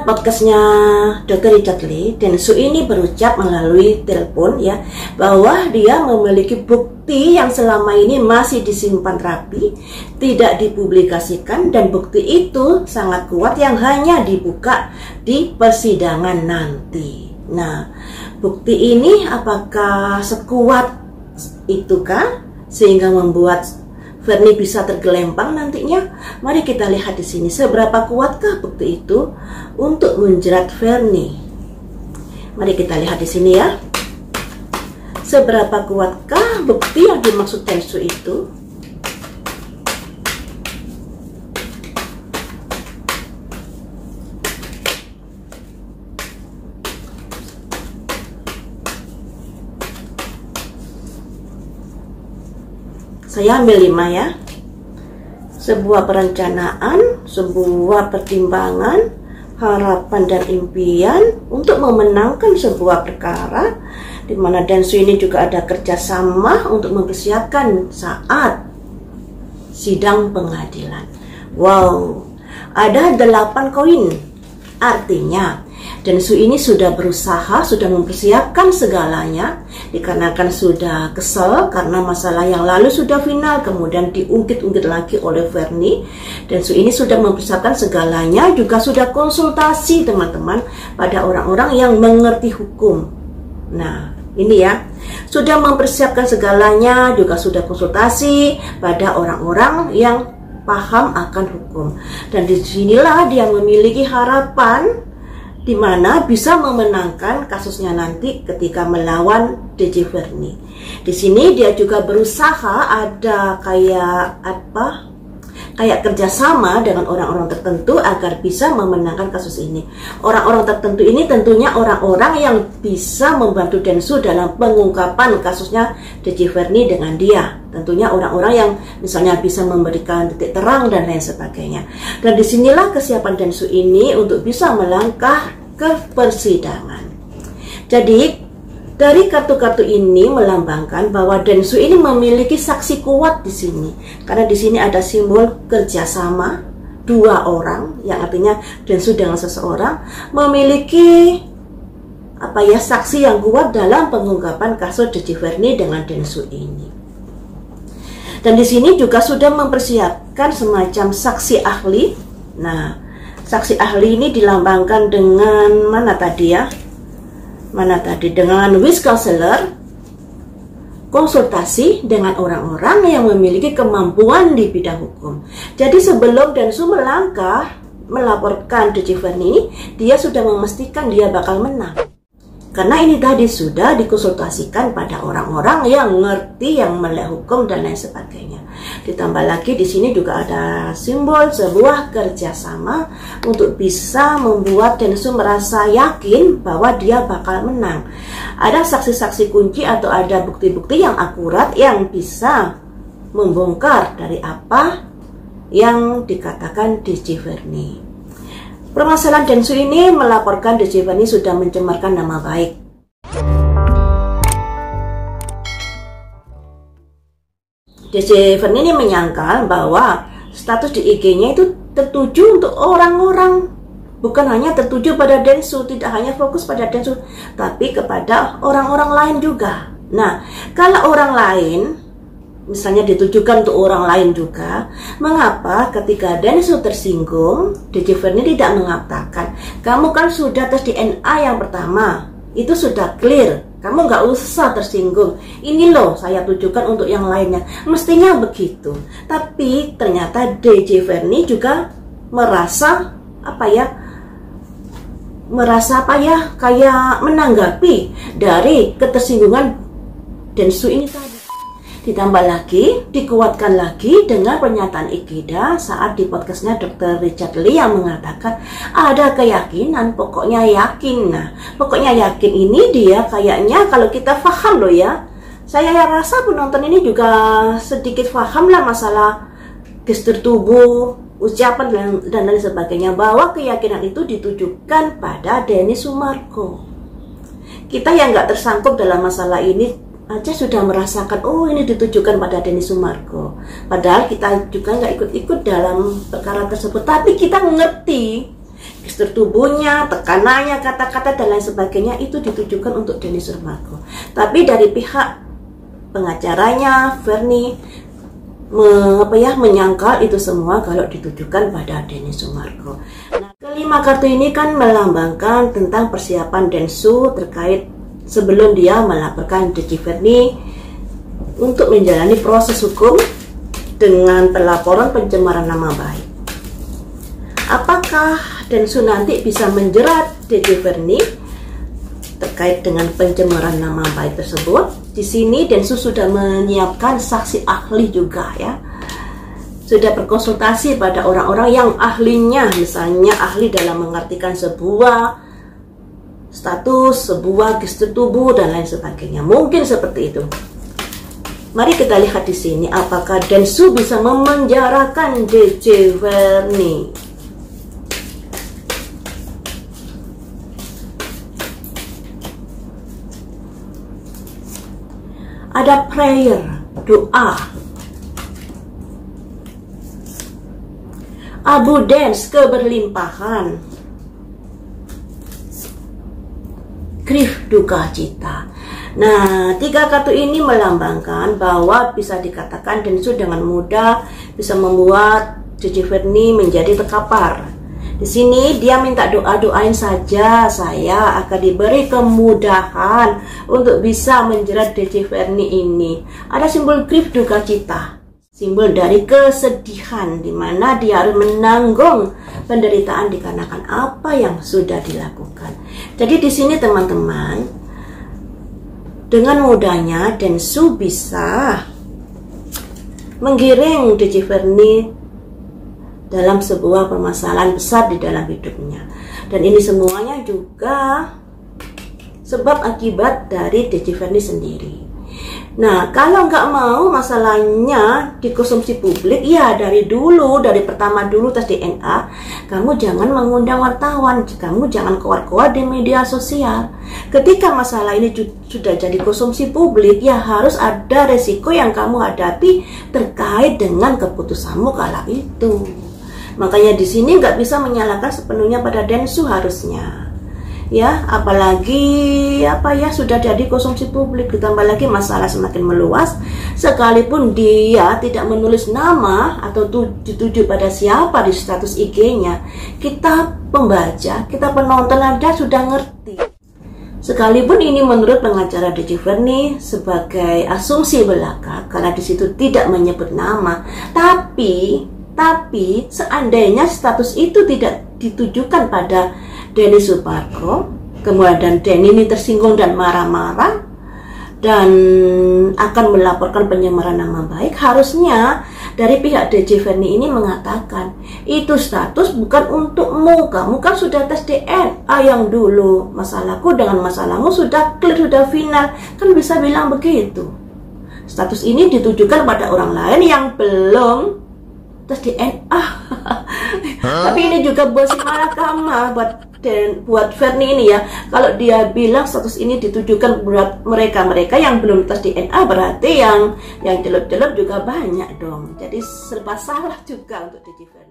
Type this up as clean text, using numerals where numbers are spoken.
Lewat podcastnya Dr. Richard Lee, Densu ini berucap melalui telepon ya, bahwa dia memiliki bukti yang selama ini masih disimpan rapi, tidak dipublikasikan, dan bukti itu sangat kuat yang hanya dibuka di persidangan nanti. Nah, bukti ini apakah sekuat itukah sehingga membuat Verni bisa tergelempang nantinya? Mari kita lihat di sini seberapa kuatkah bukti itu untuk menjerat Verni. Mari kita lihat di sini ya. Seberapa kuatkah bukti yang dimaksud Densu itu? Saya ambil 5 ya. Sebuah perencanaan, sebuah pertimbangan, harapan dan impian untuk memenangkan sebuah perkara, di mana Densu ini juga ada kerjasama untuk mempersiapkan saat sidang pengadilan. Wow, ada 8 koin. Artinya Densu ini sudah berusaha, sudah mempersiapkan segalanya, dikarenakan sudah kesel karena masalah yang lalu sudah final, kemudian diungkit-ungkit lagi oleh Verni. Densu ini sudah mempersiapkan segalanya, juga sudah konsultasi teman-teman pada orang-orang yang mengerti hukum. Nah, ini ya, sudah mempersiapkan segalanya, juga sudah konsultasi pada orang-orang yang paham akan hukum. Dan disinilah dia memiliki harapan di mana bisa memenangkan kasusnya nanti ketika melawan DJ Verni. Di sini dia juga berusaha ada kayak kerjasama dengan orang-orang tertentu agar bisa memenangkan kasus ini. Orang-orang tertentu ini tentunya orang-orang yang bisa membantu Densu dalam pengungkapan kasusnya DJ Verni dengan dia. Tentunya orang-orang yang misalnya bisa memberikan titik terang dan lain sebagainya. Dan disinilah kesiapan Densu ini untuk bisa melangkah ke persidangan. Jadi dari kartu-kartu ini melambangkan bahwa Densu ini memiliki saksi kuat di sini, karena di sini ada simbol kerjasama 2 orang, yang artinya Densu dengan seseorang memiliki saksi yang kuat dalam pengungkapan kasus DJ Verni dengan Densu ini. Dan di sini juga sudah mempersiapkan semacam saksi ahli. Nah, saksi ahli ini dilambangkan dengan dengan wis counselor, konsultasi dengan orang-orang yang memiliki kemampuan di bidang hukum. Jadi sebelum Densu melangkah melaporkan DJ Verni ini, dia sudah memastikan dia bakal menang. Karena ini tadi sudah dikonsultasikan pada orang-orang yang ngerti, yang melek hukum dan lain sebagainya. Ditambah lagi di sini juga ada simbol sebuah kerjasama untuk bisa membuat Densu merasa yakin bahwa dia bakal menang. Ada saksi-saksi kunci atau ada bukti-bukti yang akurat yang bisa membongkar dari apa yang dikatakan DJ Verni. Permasalahan Densu ini melaporkan DJ Verni sudah mencemarkan nama baik. DJ Verni ini menyangkal bahwa status di IG-nya itu tertuju untuk orang-orang, bukan hanya tertuju pada Densu, tidak hanya fokus pada Densu, tapi kepada orang-orang lain juga. Nah, kalau orang lain misalnya ditujukan untuk orang lain juga, mengapa ketika Densu tersinggung, DJ Verni tidak mengatakan, kamu kan sudah tes DNA yang pertama, itu sudah clear, kamu nggak usah tersinggung, ini loh saya tujukan untuk yang lainnya. Mestinya begitu. Tapi ternyata DJ Verni juga merasa kayak menanggapi dari ketersinggungan Densu ini tadi. Ditambah lagi, dikuatkan lagi dengan pernyataan Ikeda saat di podcastnya Dr. Richard Lee yang mengatakan ada keyakinan, pokoknya yakin. Nah, pokoknya yakin ini dia kayaknya kalau kita paham loh ya. Saya rasa penonton ini juga sedikit paham lah masalah gestur tubuh, ucapan dan lain sebagainya, bahwa keyakinan itu ditujukan pada Denny Sumarko. Kita yang nggak tersangkut dalam masalah ini aja sudah merasakan, oh ini ditujukan pada Denny Sumarko. Padahal kita juga nggak ikut-ikut dalam perkara tersebut, tapi kita ngerti gestur tubuhnya, tekanannya, kata-kata dan lain sebagainya itu ditujukan untuk Denny Sumargo. Tapi dari pihak pengacaranya Verni menyangkal itu semua kalau ditujukan pada Denny Sumargo. Nah, kelima kartu ini kan melambangkan tentang persiapan Densu terkait sebelum dia melaporkan DJ Verni untuk menjalani proses hukum dengan pelaporan pencemaran nama baik. Apakah Densu nanti bisa menjerat DJ Verni terkait dengan pencemaran nama baik tersebut? Di sini Densu sudah menyiapkan saksi ahli juga ya. Sudah berkonsultasi pada orang-orang yang ahlinya, misalnya ahli dalam mengartikan sebuah status, sebuah gestur tubuh dan lain sebagainya. Mungkin seperti itu. Mari kita lihat di sini apakah Densu bisa memenjarakan DJ Verni. Ada prayer, doa. Abundance, keberlimpahan. Grief, duka cita. Nah, tiga kartu ini melambangkan bahwa bisa dikatakan Densu dengan mudah bisa membuat DJ Verni menjadi terkapar. Di sini dia minta doain saja saya akan diberi kemudahan untuk bisa menjerat DJ Verni ini. Ada simbol grief, duka cita, simbol dari kesedihan di mana dia harus menanggung penderitaan dikarenakan apa yang sudah dilakukan. Jadi di sini teman-teman, dengan mudahnya Densu bisa menggiring DJ Verni dalam sebuah permasalahan besar di dalam hidupnya. Dan ini semuanya juga sebab akibat dari DJ Verni sendiri. Nah, kalau nggak mau masalahnya dikonsumsi publik, ya dari dulu, dari pertama dulu tes DNA, kamu jangan mengundang wartawan, kamu jangan keluar-keluar di media sosial. Ketika masalah ini sudah jadi konsumsi publik, ya harus ada resiko yang kamu hadapi terkait dengan keputusanmu kala itu. Makanya di sini nggak bisa menyalahkan sepenuhnya pada Densu harusnya. Ya, apalagi sudah jadi konsumsi publik, ditambah lagi masalah semakin meluas. Sekalipun dia tidak menulis nama atau dituju pada siapa di status IG-nya, kita pembaca, kita penonton Anda sudah ngerti. Sekalipun ini menurut pengacara DJ Verni sebagai asumsi belaka karena di situ tidak menyebut nama, tapi seandainya status itu tidak ditujukan pada Denny Sumargo, kemudian Denny ini tersinggung dan marah-marah dan akan melaporkan pencemaran nama baik, harusnya dari pihak DJ Verni ini mengatakan itu status bukan untukmu, kamu kan sudah tes DNA yang dulu, masalahku dengan masalahmu sudah clear, sudah final, kan bisa bilang begitu. Status ini ditujukan pada orang lain yang belum tes DNA. Tapi ini juga bosip malakama buat Verni ini ya. Kalau dia bilang status ini ditujukan buat mereka yang belum tes DNA, berarti yang celup-celup juga banyak dong. Jadi serba salah juga untuk DJ Verni.